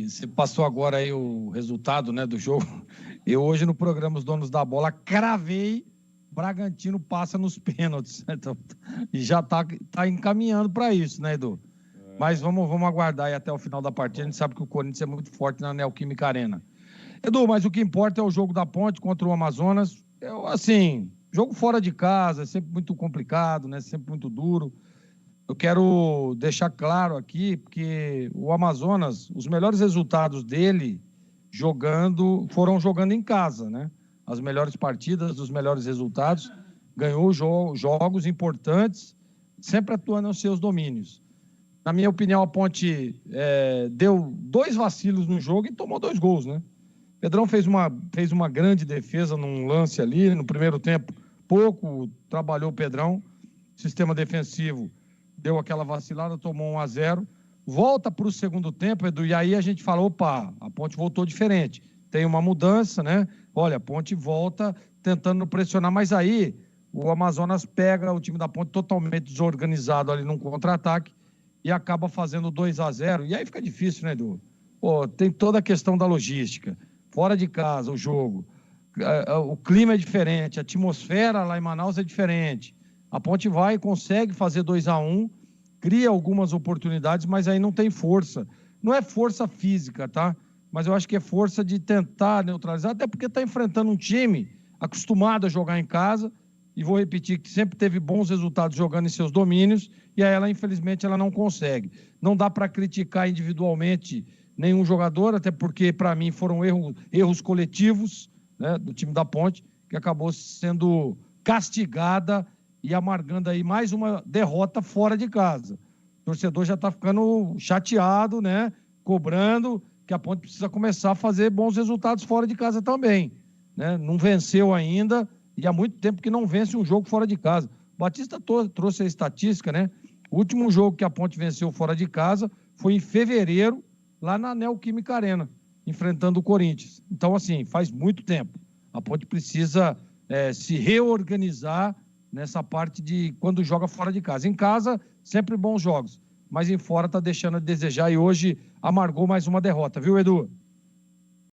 você passou agora aí o resultado, né, do jogo. Eu hoje no programa Os Donos da Bola cravei Bragantino passa nos pênaltis. Então, e já tá encaminhando para isso, né, Edu? Mas vamos aguardar aí até o final da partida. A gente sabe que o Corinthians é muito forte na Neoquímica Arena. Edu, mas o que importa é o jogo da Ponte contra o Amazonas. Assim, jogo fora de casa, é sempre muito complicado, né? Sempre muito duro. Eu quero deixar claro aqui, porque o Amazonas, os melhores resultados dele foram jogando em casa, né? As melhores partidas, os melhores resultados, ganhou jogos importantes, sempre atuando nos seus domínios. Na minha opinião, a Ponte deu 2 vacilos no jogo e tomou 2 gols, né? Pedrão fez uma grande defesa num lance ali, no primeiro tempo, pouco trabalhou o Pedrão, sistema defensivo deu aquela vacilada, tomou 1-0, volta para o segundo tempo, Edu, e aí a gente fala, opa, a Ponte voltou diferente, tem uma mudança, né? Olha, a Ponte volta tentando pressionar, mas aí o Amazonas pega o time da Ponte totalmente desorganizado ali num contra-ataque e acaba fazendo 2-0, e aí fica difícil, né, Edu? Pô, tem toda a questão da logística, fora de casa, o jogo, o clima é diferente, a atmosfera lá em Manaus é diferente, a Ponte vai e consegue fazer 2-1, cria algumas oportunidades, mas aí não tem força, não é força física, tá? Mas eu acho que é força de tentar neutralizar, até porque está enfrentando um time acostumado a jogar em casa, e vou repetir que sempre teve bons resultados jogando em seus domínios, e aí ela, infelizmente, ela não consegue. Não dá para criticar individualmente nenhum jogador, até porque, para mim, foram erros coletivos, né, do time da Ponte, que acabou sendo castigada e amargando aí mais uma derrota fora de casa. O torcedor já está ficando chateado, né, cobrando que a Ponte precisa começar a fazer bons resultados fora de casa também, né? Não venceu ainda, e há muito tempo que não vence um jogo fora de casa. O Batista trouxe a estatística, né? O último jogo que a Ponte venceu fora de casa foi em fevereiro, lá na Neoquímica Arena, enfrentando o Corinthians. Então, assim, faz muito tempo. A Ponte precisa se reorganizar nessa parte de quando joga fora de casa. Em casa, sempre bons jogos, mas em fora está deixando a desejar, e hoje amargou mais uma derrota, viu, Edu?